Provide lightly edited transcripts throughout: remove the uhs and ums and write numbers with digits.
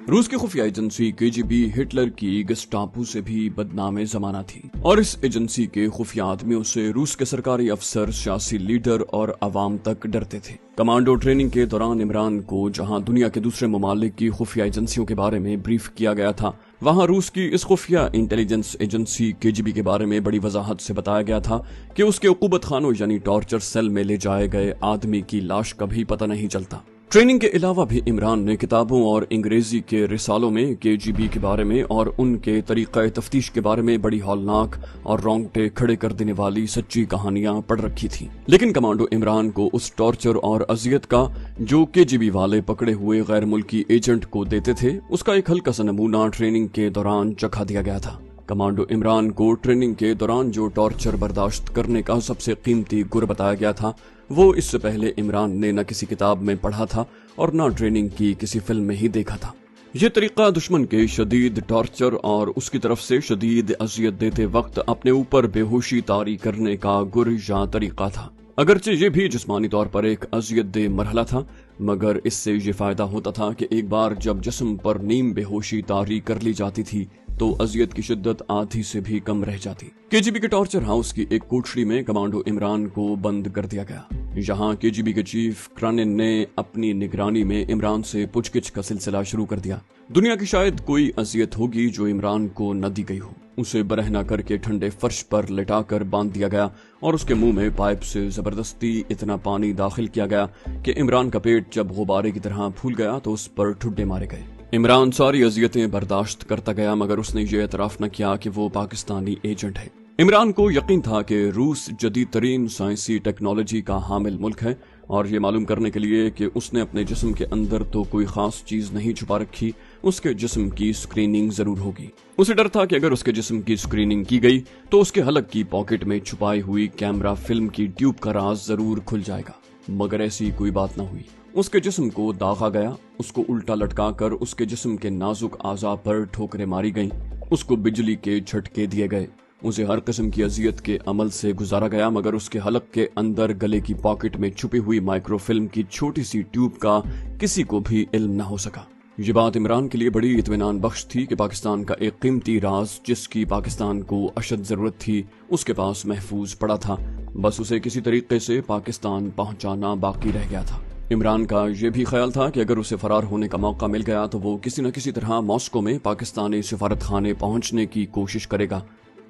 रूस की खुफिया एजेंसी केजीबी हिटलर की गेस्टापो से भी बदनाम जमाना थी और इस एजेंसी के खुफिया आदमियों से रूस के सरकारी अफसर, सियासी लीडर और अवाम तक डरते थे। कमांडो ट्रेनिंग के दौरान इमरान को जहां दुनिया के दूसरे ममालिक की खुफिया एजेंसियों के बारे में ब्रीफ किया गया था, वहां रूस की इस खुफिया इंटेलिजेंस एजेंसी केजीबी के बारे में बड़ी वजाहत से बताया गया था कि उसके उकूबत खानों यानी टॉर्चर सेल में ले जाए गए आदमी की लाश का भी पता नहीं चलता। ट्रेनिंग के अलावा भी इमरान ने किताबों और अंग्रेजी के रिसालों में केजीबी के बारे में और उनके तरीक़े तफ्तीश के बारे में बड़ी हौलनाक और रोंगटे खड़े कर देने वाली सच्ची कहानियां पढ़ रखी थी। लेकिन कमांडो इमरान को उस टॉर्चर और अजियत का जो केजीबी वाले पकड़े हुए गैर मुल्की एजेंट को देते थे, उसका एक हल्का सा नमूना ट्रेनिंग के दौरान चखा दिया गया था। कमांडो इमरान को ट्रेनिंग के दौरान जो टॉर्चर बर्दाश्त करने का सबसे कीमती गुर बताया गया था, वो इससे पहले इमरान ने न किसी किताब में पढ़ा था और न ट्रेनिंग की किसी फिल्म में ही देखा था। ये तरीका दुश्मन के शदीद टॉर्चर और उसकी तरफ से शदीद अजियत देते वक्त अपने ऊपर बेहोशी तारी करने का गुर या तरीका था। अगरचे ये भी जिस्मानी तौर पर एक अजियत दे मरहला था, मगर इससे ये फायदा होता था कि एक बार जब जिस्म पर नीम बेहोशी तारी कर ली जाती थी तो अजियत की शिद्दत आधी से भी कम रह जाती। केजीबी के टॉर्चर हाउस की एक कोठरी में कमांडो इमरान को बंद कर दिया गया। यहाँ केजीबी के चीफ क्रानिन ने अपनी निगरानी में इमरान से पूछगिछ का सिलसिला शुरू कर दिया। दुनिया की शायद कोई अजियत होगी जो इमरान को न दी गई हो। उसे बरहना करके ठंडे फर्श पर लिटाकर बांध दिया गया और उसके मुंह में पाइप से जबरदस्ती इतना पानी दाखिल किया गया कि इमरान का पेट जब गुब्बारे की तरह फूल गया तो उस पर ठुड्डे मारे गए। इमरान सारी अजियतें बर्दाश्त करता गया, मगर उसने ये एतराफ न किया कि वो पाकिस्तानी एजेंट है। इमरान को यकीन था कि रूस जदीद तरीन साइंसी टेक्नोलॉजी का हामिल मुल्क है और ये मालूम करने के लिए कि उसने अपने जिस्म के अंदर तो कोई खास चीज नहीं छुपा रखी, उसके जिस्म की स्क्रीनिंग जरूर होगी। उसे डर था कि अगर उसके जिस्म की स्क्रीनिंग की गई तो उसके हलक की पॉकेट में छुपाई हुई कैमरा फिल्म की ट्यूब का राज जरूर खुल जाएगा, मगर ऐसी कोई बात न हुई। उसके जिस्म को दागा गया, उसको उल्टा लटका कर उसके जिस्म के नाजुक आज़ा पर ठोकरें मारी गईं, उसको बिजली के झटके दिए गए, उसे हर किस्म की अजियत के अमल से गुजारा गया, मगर उसके हलक के अंदर गले की पॉकेट में छुपी हुई माइक्रोफिल्म की छोटी सी ट्यूब का किसी को भी इल्म न हो सका। ये बात इमरान के लिए बड़ी इत्मीनान बख्श थी कि पाकिस्तान का एक कीमती राज जिसकी पाकिस्तान को अशद जरूरत थी उसके पास महफूज पड़ा था, बस उसे किसी तरीके से पाकिस्तान पहुंचाना बाकी रह गया था। इमरान का यह भी ख्याल था कि अगर उसे फरार होने का मौका मिल गया तो वो किसी न किसी तरह मॉस्को में पाकिस्तानी सिफारत खाने पहुंचने की कोशिश करेगा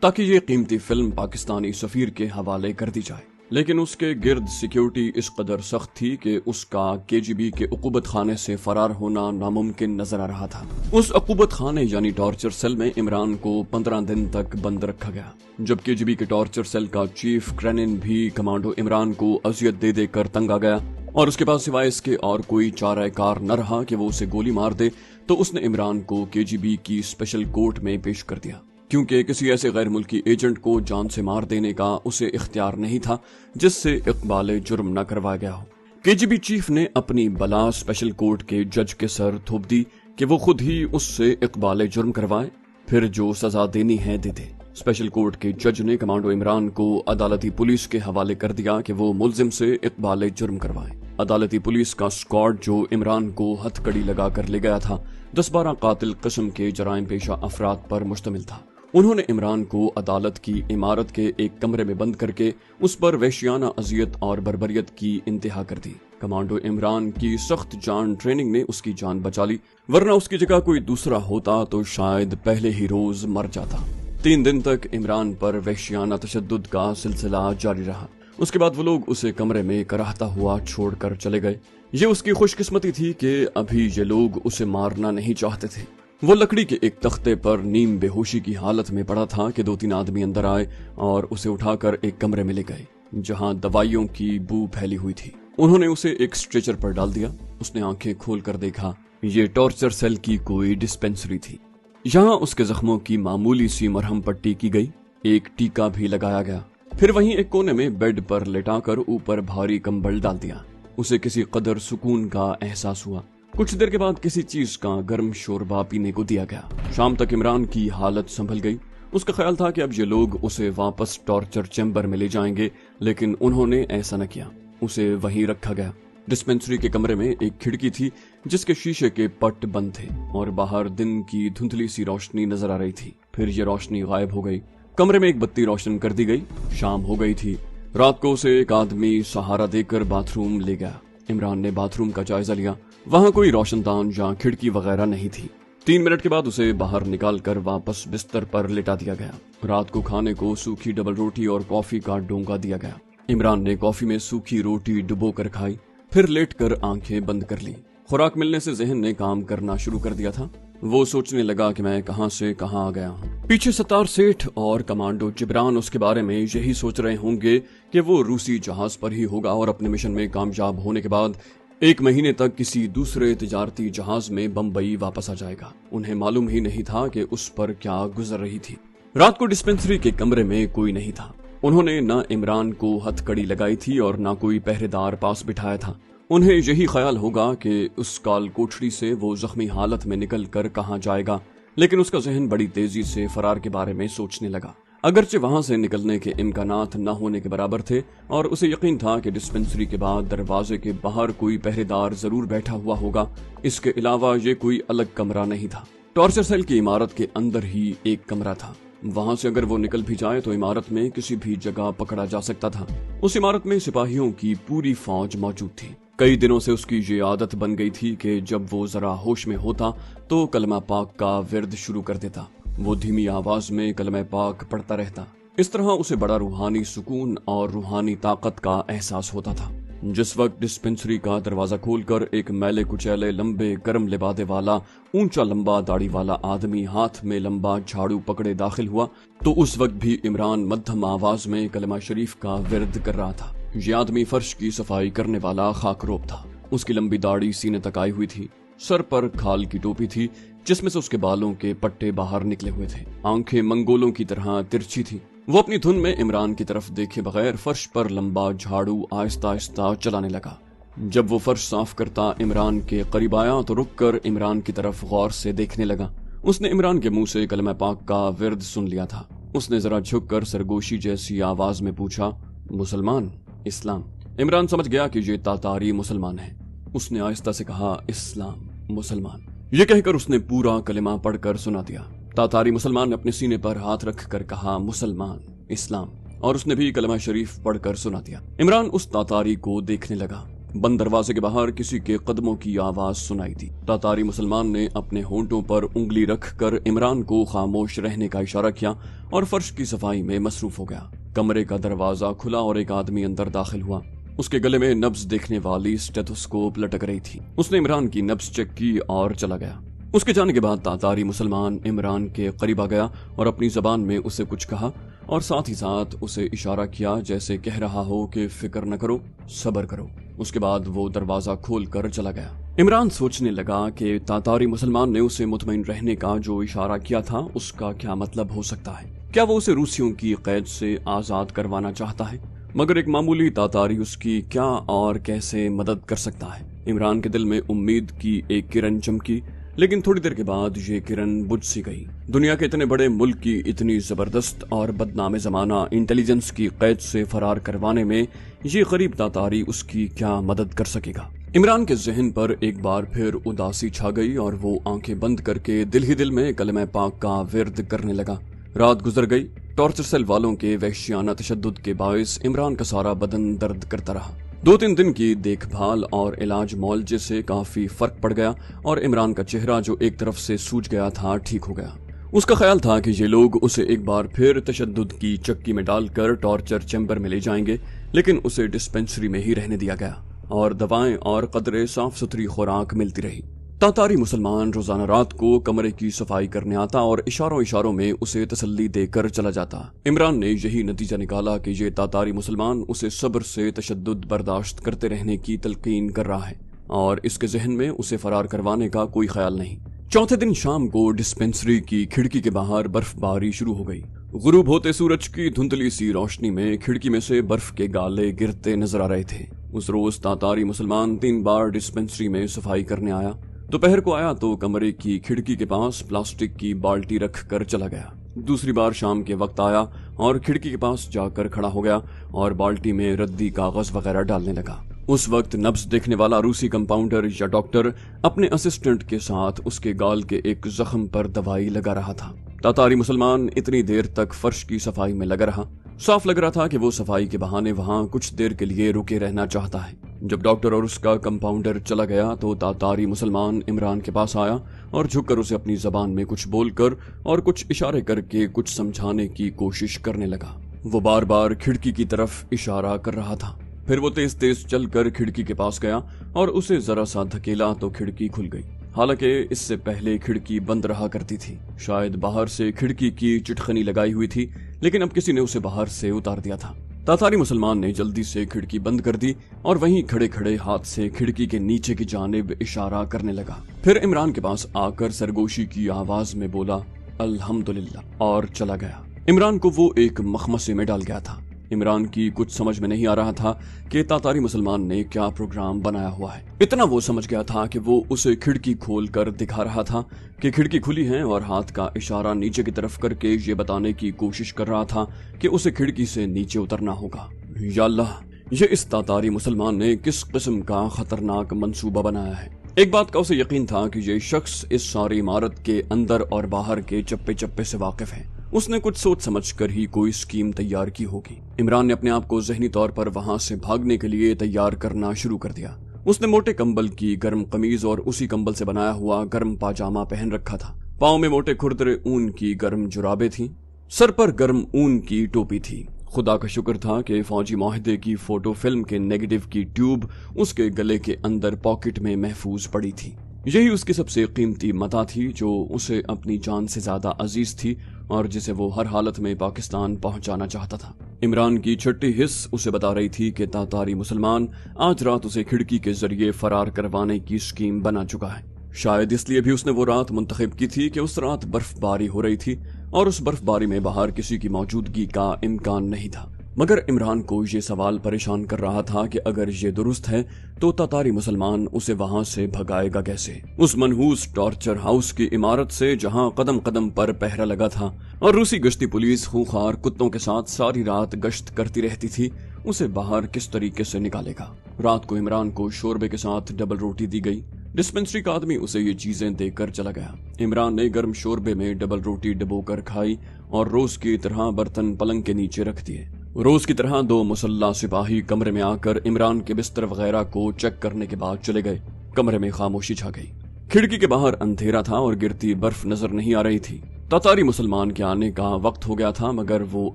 ताकि ये कीमती फिल्म पाकिस्तानी सफीर के हवाले कर दी जाए। लेकिन उसके गिर्द सिक्योरिटी इस कदर सख्त थी कि उसका केजीबी के उकूबत खाने से फरार होना नामुमकिन नजर आ रहा था। उस उकूबत खाने यानी टॉर्चर सेल में इमरान को 15 दिन तक बंद रखा गया। जब केजीबी के टॉर्चर सेल का चीफ क्रेनिन भी कमांडो इमरान को अजियत दे देकर तंग आ गया और उसके पास सिवाय इसके और कोई चाराकार न रहा कि वो उसे गोली मार दे, तो उसने इमरान को केजीबी की स्पेशल कोर्ट में पेश कर दिया, क्योंकि किसी ऐसे गैर मुल्की एजेंट को जान से मार देने का उसे इख्तियार नहीं था जिससे इकबाल जुर्म न करवाया गया हो। केजीबी चीफ ने अपनी बला स्पेशल कोर्ट के जज के सर थोप दी कि वो खुद ही उससे इकबाल जुर्म करवाए, फिर जो सजा देनी है दे दे। स्पेशल कोर्ट के जज ने कमांडो इमरान को अदालती पुलिस के हवाले कर दिया कि वो मुल्जिम से इकबाल जुर्म करवाए। अदालती पुलिस का स्क्वाड जो इमरान को हथकड़ी लगा कर ले गया था 10-12 कातिल किस्म के जराइम पेशा अफराद पर मुश्तमिल था। उन्होंने इमरान को अदालत की इमारत के एक कमरे में बंद करके उस पर वहशियाना अजियत और बर्बरियत की इंतहा कर दी। कमांडो इमरान की सख्त जान ट्रेनिंग ने उसकी जान बचा ली, वरना उसकी जगह कोई दूसरा होता तो शायद पहले ही रोज मर जाता। 3 दिन तक इमरान पर वहशियाना तशद्दुद का सिलसिला जारी रहा। उसके बाद वो लोग उसे कमरे में कराहता हुआ छोड़कर चले गए। ये उसकी खुशकिस्मती थी कि अभी ये लोग उसे मारना नहीं चाहते थे। वो लकड़ी के एक तख्ते पर नीम बेहोशी की हालत में पड़ा था कि 2-3 आदमी अंदर आए और उसे उठाकर एक कमरे में ले गए जहां दवाइयों की बू फैली हुई थी। उन्होंने उसे एक स्ट्रेचर पर डाल दिया। उसने आंखें खोल कर देखा, ये टॉर्चर सेल की कोई डिस्पेंसरी थी। यहाँ उसके जख्मों की मामूली सी मरहम पट्टी की गई, एक टीका भी लगाया गया। फिर वहीं एक कोने में बेड पर लेटाकर ऊपर भारी कंबल डाल दिया। उसे किसी कदर सुकून का एहसास हुआ। कुछ देर के बाद किसी चीज का गर्म शोरबा पीने को दिया गया। शाम तक इमरान की हालत संभल गई। उसका ख्याल था कि अब ये लोग उसे वापस टॉर्चर चैम्बर में ले जाएंगे, लेकिन उन्होंने ऐसा न किया। उसे वहीं रखा गया। डिस्पेंसरी के कमरे में एक खिड़की थी जिसके शीशे के पट बंद थे और बाहर दिन की धुंधली सी रोशनी नजर आ रही थी। फिर ये रोशनी गायब हो गई। कमरे में एक बत्ती रोशन कर दी गई। शाम हो गई थी। रात को उसे एक आदमी सहारा देकर बाथरूम ले गया। इमरान ने बाथरूम का जायजा लिया। वहां कोई रोशनदान या खिड़की वगैरह नहीं थी। 3 मिनट के बाद उसे बाहर निकाल कर वापस बिस्तर पर लिटा दिया गया। रात को खाने को सूखी डबल रोटी और कॉफी का डोंगा दिया गया। इमरान ने कॉफी में सूखी रोटी डुबो कर खाई, फिर लेटकर आंखें बंद कर ली। खुराक मिलने से जहन ने काम करना शुरू कर दिया था। वो सोचने लगा कि मैं कहां से कहां आ गया हूं। पीछे सत्तार सेठ और कमांडो जिब्रान उसके बारे में यही सोच रहे होंगे कि वो रूसी जहाज पर ही होगा और अपने मिशन में कामयाब होने के बाद 1 महीने तक किसी दूसरे तिजारती जहाज में बम्बई वापस आ जाएगा। उन्हें मालूम ही नहीं था कि उस पर क्या गुजर रही थी। रात को डिस्पेंसरी के कमरे में कोई नहीं था। उन्होंने न इमरान को हथकड़ी लगाई थी और न कोई पहरेदार पास बिठाया था। उन्हें यही ख्याल होगा कि उस काल कोठरी से वो जख्मी हालत में निकल कर कहां जाएगा, लेकिन उसका जहन बड़ी तेजी से फरार के बारे में सोचने लगा। अगरचे वहां से निकलने के इम्कानात न होने के बराबर थे और उसे यकीन था कि डिस्पेंसरी के बाद दरवाजे के बाहर कोई पहरेदार जरूर बैठा हुआ होगा। इसके अलावा ये कोई अलग कमरा नहीं था। टॉर्चर सेल की इमारत के अंदर ही एक कमरा था। वहां से अगर वो निकल भी जाए तो इमारत में किसी भी जगह पकड़ा जा सकता था। उस इमारत में सिपाहियों की पूरी फौज मौजूद थी। कई दिनों से उसकी ये आदत बन गई थी कि जब वो जरा होश में होता तो कलमा पाक का विर्द शुरू कर देता। वो धीमी आवाज में कलमा पाक पढ़ता रहता। इस तरह उसे बड़ा रूहानी सुकून और रूहानी ताकत का एहसास होता था। जिस वक्त डिस्पेंसरी का दरवाजा खोलकर एक मैले कुचैले लंबे गर्म लिबादे वाला ऊंचा लंबा दाढ़ी वाला आदमी हाथ में लंबा झाड़ू पकड़े दाखिल हुआ तो उस वक्त भी इमरान मध्यम आवाज में कलमा शरीफ का विर्द कर रहा था। ये आदमी फर्श की सफाई करने वाला खाकरोब था। उसकी लंबी दाढ़ी सीने तक आई हुई थी। सर पर खाल की टोपी थी जिसमें से उसके बालों के पट्टे बाहर निकले हुए थे। आंखें मंगोलों की तरह तिरछी थी। वो अपनी धुन में इमरान की तरफ देखे बगैर फर्श पर लंबा झाड़ू आहिस्ता आहिस्ता चलाने लगा। जब वो फर्श साफ करता इमरान के करीब आया तो रुककर इमरान की तरफ गौर से देखने लगा। उसने इमरान के मुंह से कलमा पाक का विर्द सुन लिया था। उसने जरा झुककर सरगोशी जैसी आवाज में पूछा, मुसलमान? इस्लाम। इमरान समझ गया कि ये तातारी मुसलमान है। उसने आहिस्ता से कहा, इस्लाम, मुसलमान। ये कहकर उसने पूरा कलिमा पढ़कर सुना दिया। तातारी मुसलमान ने अपने सीने पर हाथ रखकर कहा, मुसलमान, इस्लाम, और उसने भी कलमा शरीफ पढ़कर सुना दिया। इमरान उस तातारी को देखने लगा। बंद दरवाजे के बाहर किसी के कदमों की आवाज सुनाई दी। तातारी मुसलमान ने अपने होंठों पर उंगली रखकर इमरान को खामोश रहने का इशारा किया और फर्श की सफाई में मसरूफ हो गया। कमरे का दरवाजा खुला और एक आदमी अंदर दाखिल हुआ। उसके गले में नब्ज देखने वाली स्टेथोस्कोप लटक रही थी। उसने इमरान की नब्ज चेक की और चला गया। उसके जाने के बाद तातारी मुसलमान इमरान के करीब आ गया और अपनी जबान में उसे कुछ कहा और साथ ही साथ उसे इशारा किया जैसे कह रहा हो कि फिक्र न करो, सब्र करो। उसके बाद वो दरवाजा खोल कर चला गया। इमरान सोचने लगा कि तातारी मुसलमान ने उसे मुतमईन रहने का जो इशारा किया था उसका क्या मतलब हो सकता है। क्या वो उसे रूसियों की कैद से आजाद करवाना चाहता है? मगर एक मामूली तातारी उसकी क्या और कैसे मदद कर सकता है? इमरान के दिल में उम्मीद की एक किरण चमकी, लेकिन थोड़ी देर के बाद ये किरण बुझ सी गई। दुनिया के इतने बड़े मुल्क की इतनी जबरदस्त और बदनामे जमाना इंटेलिजेंस की कैद से फरार करवाने में ये गरीब तातारी उसकी क्या मदद कर सकेगा? इमरान के जहन पर एक बार फिर उदासी छा गई और वो आंखें बंद करके दिल ही दिल में कलमा पाक का विर्द करने लगा। रात गुजर गई। टॉर्चर सेल वालों के वहशियाना तशद्दुद के बायस इमरान का सारा बदन दर्द करता रहा। 2-3 दिन की देखभाल और इलाज मुआवजे से काफी फर्क पड़ गया और इमरान का चेहरा जो एक तरफ से सूज गया था ठीक हो गया। उसका ख्याल था कि ये लोग उसे एक बार फिर तशद्दुद की चक्की में डालकर टॉर्चर चैम्बर में ले जाएंगे, लेकिन उसे डिस्पेंसरी में ही रहने दिया गया और दवाएं और कदरे साफ सुथरी खुराक मिलती रही। तातारी मुसलमान रोजाना रात को कमरे की सफाई करने आता और इशारों इशारों में उसे तसल्ली देकर चला जाता। इमरान ने यही नतीजा निकाला कि ये तातारी मुसलमान उसे सब्र से तशद्दुद बर्दाश्त करते रहने की तलकीन कर रहा है और इसके जहन में उसे फरार करवाने का कोई ख्याल नहीं। चौथे दिन शाम को डिस्पेंसरी की खिड़की के बाहर बर्फबारी शुरू हो गई। गुरूब होते सूरज की धुंधली सी रोशनी में खिड़की में से बर्फ के गाले गिरते नजर आ रहे थे। उस रोज तातारी मुसलमान 3 बार डिस्पेंसरी में सफाई करने आया। दोपहर को आया तो कमरे की खिड़की के पास प्लास्टिक की बाल्टी रख कर चला गया। दूसरी बार शाम के वक्त आया और खिड़की के पास जाकर खड़ा हो गया और बाल्टी में रद्दी कागज वगैरह डालने लगा। उस वक्त नब्ज देखने वाला रूसी कंपाउंडर या डॉक्टर अपने असिस्टेंट के साथ उसके गाल के एक जख्म पर दवाई लगा रहा था। तातारी मुसलमान इतनी देर तक फर्श की सफाई में लगा रहा। साफ लग रहा था कि वो सफाई के बहाने वहां कुछ देर के लिए रुके रहना चाहता है। जब डॉक्टर और उसका कंपाउंडर चला गया तो तातारी मुसलमान इमरान के पास आया और झुककर उसे अपनी जबान में कुछ बोलकर और कुछ इशारे करके कुछ समझाने की कोशिश करने लगा। वो बार बार खिड़की की तरफ इशारा कर रहा था। फिर वो तेज तेज चलकर खिड़की के पास गया और उसे जरा सा धकेला तो खिड़की खुल गई। हालांकि इससे पहले खिड़की बंद रहा करती थी। शायद बाहर से खिड़की की चिटखनी लगाई हुई थी, लेकिन अब किसी ने उसे बाहर से उतार दिया था। तातारी मुसलमान ने जल्दी से खिड़की बंद कर दी और वहीं खड़े खड़े हाथ से खिड़की के नीचे की जानिब इशारा करने लगा। फिर इमरान के पास आकर सरगोशी की आवाज में बोला अल्हम्दुलिल्लाह और चला गया। इमरान को वो एक मखमसे में डाल गया था। इमरान की कुछ समझ में नहीं आ रहा था कि तातारी मुसलमान ने क्या प्रोग्राम बनाया हुआ है। इतना वो समझ गया था कि वो उसे खिड़की खोल कर दिखा रहा था कि खिड़की खुली है और हाथ का इशारा नीचे की तरफ करके ये बताने की कोशिश कर रहा था कि उसे खिड़की से नीचे उतरना होगा। या अल्लाह, ये इस तातारी मुसलमान ने किस किस्म का खतरनाक मंसूबा बनाया है। एक बात का उसे यकीन था कि ये शख्स इस सारी इमारत के अंदर और बाहर के चप्पे चप्पे से वाकिफ है। उसने कुछ सोच समझ कर ही कोई स्कीम तैयार की होगी। इमरान ने अपने आप को ज़हनी तौर पर वहां से भागने के लिए तैयार करना शुरू कर दिया। उसने मोटे कंबल की गर्म कमीज और उसी कंबल से बनाया हुआ गर्म पाजामा पहन रखा था। पाँव में मोटे खुरदरे ऊन की गर्म जुराबें थीं। सर पर गर्म ऊन की टोपी थी। खुदा का शुक्र था कि फौजी माहिदे की फोटो फिल्म के नेगेटिव की ट्यूब उसके गले के अंदर पॉकेट में महफूज पड़ी थी। यही उसकी सबसे कीमती मता थी जो उसे अपनी जान से ज्यादा अजीज थी और जिसे वो हर हालत में पाकिस्तान पहुंचाना चाहता था। इमरान की छठी हिस्स उसे बता रही थी कि तातारी मुसलमान आज रात उसे खिड़की के जरिए फरार करवाने की स्कीम बना चुका है। शायद इसलिए भी उसने वो रात मुंतखब की थी कि उस रात बर्फबारी हो रही थी और उस बर्फबारी में बाहर किसी की मौजूदगी का इम्कान नहीं था। मगर इमरान को ये सवाल परेशान कर रहा था कि अगर ये दुरुस्त है तो तातारी मुसलमान उसे वहां से भगाएगा कैसे। उस मनहूस टॉर्चर हाउस की इमारत से जहां कदम कदम पर पहरा लगा था और रूसी गश्ती पुलिस खूंखार कुत्तों के साथ सारी रात गश्त करती रहती थी, उसे बाहर किस तरीके से निकालेगा। रात को इमरान को शोरबे के साथ डबल रोटी दी गई। डिस्पेंसरी का आदमी उसे ये चीजें देकर चला गया। इमरान ने गर्म शोरबे में डबल रोटी डबोकर खाई और रोज की तरह बर्तन पलंग के नीचे रख दिए। रोज की तरह 2 मुसल्ला सिपाही कमरे में आकर इमरान के बिस्तर वगैरह को चेक करने के बाद चले गए। कमरे में खामोशी छा गई। खिड़की के बाहर अंधेरा था और गिरती बर्फ नजर नहीं आ रही थी। तातारी मुसलमान के आने का वक्त हो गया था मगर वो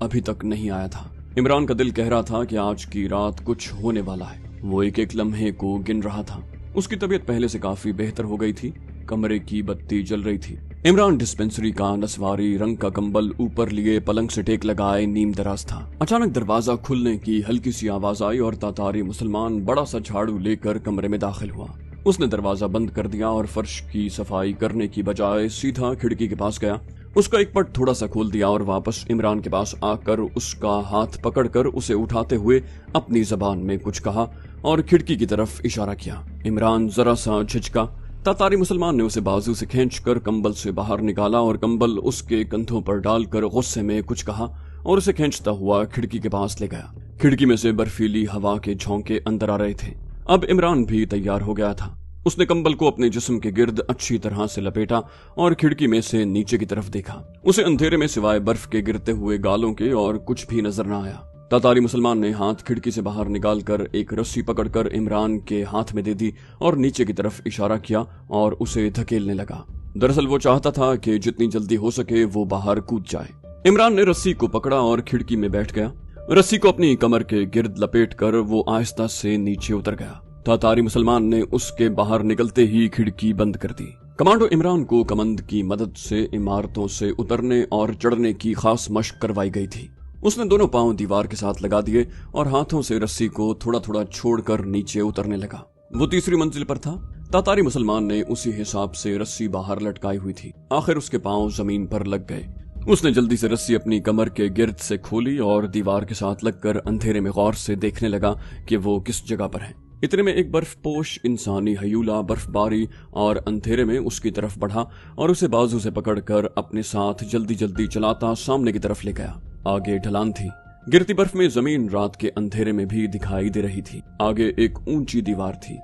अभी तक नहीं आया था। इमरान का दिल कह रहा था कि आज की रात कुछ होने वाला है। वो एक एक लम्हे को गिन रहा था। उसकी तबीयत पहले से काफी बेहतर हो गई थी। कमरे की बत्ती जल रही थी। इमरान डिस्पेंसरी का नसवारी रंग का कंबल ऊपर लिए पलंग से टेक लगाए नीम दराज था। अचानक दरवाजा खुलने की हल्की सी आवाज आई और तातारी मुसलमान बड़ा सा झाड़ू लेकर कमरे में दाखिल हुआ। उसने दरवाजा बंद कर दिया और फर्श की सफाई करने की बजाय सीधा खिड़की के पास गया। उसका एक पट थोड़ा सा खोल दिया और वापस इमरान के पास आकर उसका हाथ पकड़कर उसे उठाते हुए अपनी जबान में कुछ कहा और खिड़की की तरफ इशारा किया। इमरान जरा सा झिझका। तातारी मुसलमान ने उसे बाजू से खींचकर कंबल से बाहर निकाला और कंबल उसके कंधों पर डालकर गुस्से में कुछ कहा और उसे खींचता हुआ खिड़की के पास ले गया। खिड़की में से बर्फीली हवा के झोंके अंदर आ रहे थे। अब इमरान भी तैयार हो गया था। उसने कंबल को अपने जिस्म के गिर्द अच्छी तरह से लपेटा और खिड़की में से नीचे की तरफ देखा। उसे अंधेरे में सिवाय बर्फ के गिरते हुए गालों के और कुछ भी नजर न आया। तातारी मुसलमान ने हाथ खिड़की से बाहर निकालकर एक रस्सी पकड़कर इमरान के हाथ में दे दी और नीचे की तरफ इशारा किया और उसे धकेलने लगा। दरअसल वो चाहता था कि जितनी जल्दी हो सके वो बाहर कूद जाए। इमरान ने रस्सी को पकड़ा और खिड़की में बैठ गया। रस्सी को अपनी कमर के गिर्द लपेटकर वो आहिस्ता से नीचे उतर गया। तातारी मुसलमान ने उसके बाहर निकलते ही खिड़की बंद कर दी। कमांडो इमरान को कमंद की मदद से इमारतों से उतरने और चढ़ने की खास मशक करवाई गई थी। उसने दोनों पांव दीवार के साथ लगा दिए और हाथों से रस्सी को थोड़ा थोड़ा छोड़कर नीचे उतरने लगा। वो तीसरी मंजिल पर था। तातारी मुसलमान ने उसी हिसाब से रस्सी बाहर लटकाई हुई थी। आखिर उसके पांव जमीन पर लग गए। उसने जल्दी से रस्सी अपनी कमर के गिर्द से खोली और दीवार के साथ लगकर अंधेरे में गौर से देखने लगा कि वो किस जगह पर है। इतने में एक बर्फपोश इंसानी हयूला बर्फबारी और अंधेरे में उसकी तरफ बढ़ा और उसे बाजू से पकड़कर अपने साथ जल्दी जल्दी चलाता सामने की तरफ ले गया। आगे ढलान थी। गिरती बर्फ में जमीन रात के अंधेरे में भी दिखाई दे रही थी। आगे एक ऊंची दीवार थी।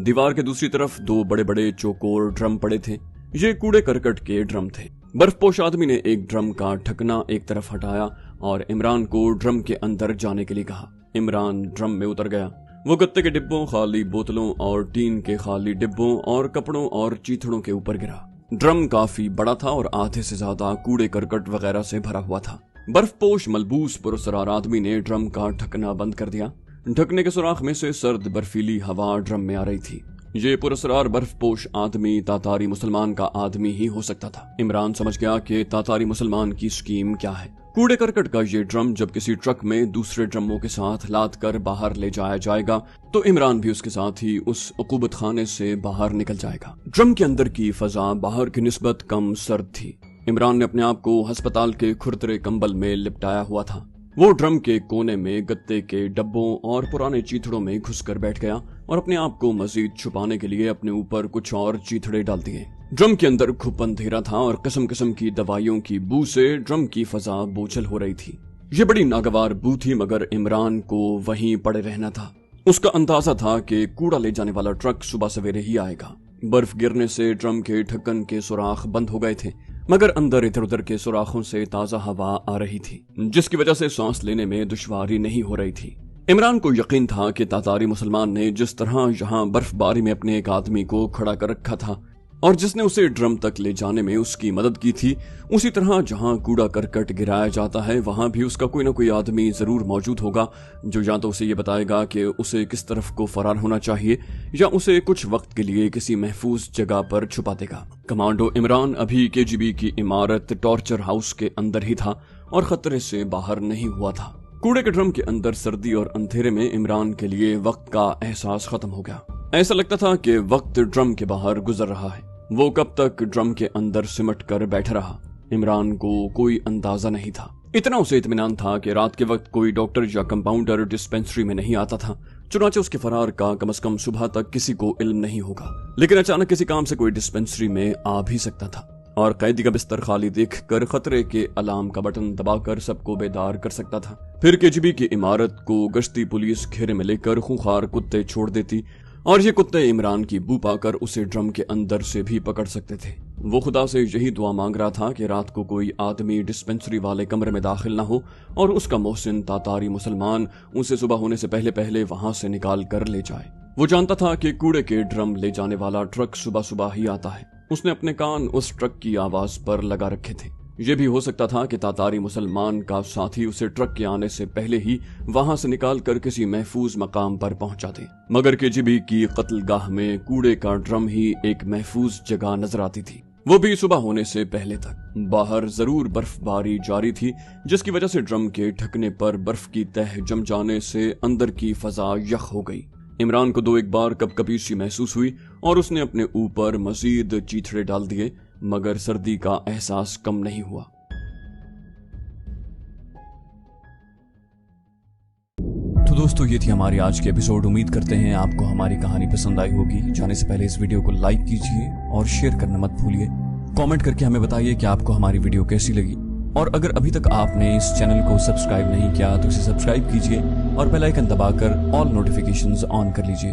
दीवार के दूसरी तरफ 2 बड़े बड़े चौकोर ड्रम पड़े थे। ये कूड़े करकट के ड्रम थे। बर्फपोश आदमी ने एक ड्रम का ढकना एक तरफ हटाया और इमरान को ड्रम के अंदर जाने के लिए कहा। इमरान ड्रम में उतर गया। वो गत्ते के डिब्बों, खाली बोतलों और टीन के खाली डिब्बों और कपड़ों और चीथड़ों के ऊपर गिरा। ड्रम काफी बड़ा था और आधे से ज्यादा कूड़े करकट वगैरह से भरा हुआ था। बर्फपोश मलबूस पुरस्कार आदमी ने ड्रम का ढकना बंद कर दिया। ढकने के सुराख में से सर्द बर्फीली हवा ड्रम में आ रही थी। ये पुरस्कार बर्फपोश आदमी तातारी मुसलमान का आदमी ही हो सकता था। इमरान समझ गया कि तातारी मुसलमान की स्कीम क्या है। कूड़े करकट का ये ड्रम जब किसी ट्रक में दूसरे ड्रमों के साथ लाद कर बाहर ले जाया जाएगा तो इमरान भी उसके साथ ही उस उकूबत खाने से बाहर निकल जाएगा। ड्रम के अंदर की फजा बाहर की निस्बत कम सर्द थी। इमरान ने अपने आप को अस्पताल के खुरदरे कंबल में लिपटाया हुआ था। वो ड्रम के कोने में गत्ते के डब्बों और पुराने चीथड़ों में घुसकर बैठ गया और अपने आप को मजीद छुपाने के लिए अपने ऊपर कुछ और चीथड़े डाल दिए। ड्रम के अंदर खूब अंधेरा था और किस्म किस्म की दवाइयों की बू से ड्रम की फजा बोझल हो रही थी। ये बड़ी नागवार बू थी, मगर इमरान को वहीं पड़े रहना था। उसका अंदाजा था कि कूड़ा ले जाने वाला ट्रक सुबह सवेरे ही आएगा। बर्फ गिरने से ड्रम के ढक्कन के सुराख बंद हो गए थे, मगर अंदर इधर उधर के सुराखों से ताजा हवा आ रही थी, जिसकी वजह से सांस लेने में दुश्वारी नहीं हो रही थी। इमरान को यकीन था कि तातारी मुसलमान ने जिस तरह यहाँ बर्फबारी में अपने एक आदमी को खड़ा कर रखा था और जिसने उसे ड्रम तक ले जाने में उसकी मदद की थी, उसी तरह जहाँ कूड़ा करकट गिराया जाता है वहां भी उसका कोई ना कोई आदमी जरूर मौजूद होगा जो या तो उसे ये बताएगा कि उसे किस तरफ को फरार होना चाहिए या उसे कुछ वक्त के लिए किसी महफूज जगह पर छुपा देगा। कमांडो इमरान अभी केजीबी की इमारत टॉर्चर हाउस के अंदर ही था और खतरे से बाहर नहीं हुआ था। कूड़े के ड्रम के अंदर सर्दी और अंधेरे में इमरान के लिए वक्त का एहसास खत्म हो गया। ऐसा लगता था कि वक्त ड्रम के बाहर गुजर रहा है। वो कब तक ड्रम के अंदर सिमट कर बैठा रहा, इमरान को कोई अंदाजा नहीं था। इतना उसे इत्मीनान था कि रात के वक्त कोई डॉक्टर या कंपाउंडर डिस्पेंसरी में नहीं आता था, चुनाचे उसके फरार का कम से कम सुबह तक किसी को इल्म नहीं होगा। लेकिन अचानक किसी काम से कोई डिस्पेंसरी में आ भी सकता था और कैदी का बिस्तर खाली देखकर खतरे के अलार्म का बटन दबाकर सबको बेदार कर सकता था। फिर केजीबी की इमारत को गश्ती पुलिस घेरे में लेकर खूंखार कुत्ते छोड़ देती और ये कुत्ते इमरान की बू पाकर उसे ड्रम के अंदर से भी पकड़ सकते थे। वो खुदा से यही दुआ मांग रहा था कि रात को कोई आदमी डिस्पेंसरी वाले कमरे में दाखिल न हो और उसका मोहसिन तातारी मुसलमान उसे सुबह होने से पहले पहले वहां से निकाल कर ले जाए। वो जानता था कि कूड़े के ड्रम ले जाने वाला ट्रक सुबह सुबह ही आता है। उसने अपने कान उस ट्रक की आवाज पर लगा रखे थे। ये भी हो सकता था कि तातारी मुसलमान का साथी उसे ट्रक के आने से पहले ही वहां से निकाल कर किसी महफूज मकाम पर पहुंचा दे। मगर केजीबी की कत्लगाह में कूड़े का ड्रम ही एक महफूज जगह नजर आती थी, वो भी सुबह होने से पहले तक। बाहर जरूर बर्फबारी जारी थी, जिसकी वजह से ड्रम के ढकने पर बर्फ की तह जम जाने से अंदर की फजा यख हो गई। इमरान को 2-1 बार कपकपी सी महसूस हुई और उसने अपने ऊपर मजीद चीथड़े डाल दिए, मगर सर्दी का एहसास कम नहीं हुआ। तो दोस्तों, ये थी हमारी आज की एपिसोड। उम्मीद करते हैं आपको हमारी कहानी पसंद आई होगी। जाने से पहले इस वीडियो को लाइक कीजिए और शेयर करना मत भूलिए। कमेंट करके हमें बताइए कि आपको हमारी वीडियो कैसी लगी। और अगर अभी तक आपने इस चैनल को सब्सक्राइब नहीं किया तो इसे सब्सक्राइब कीजिए और बेल आइकन दबाकर ऑल नोटिफिकेशंस ऑन कर लीजिए।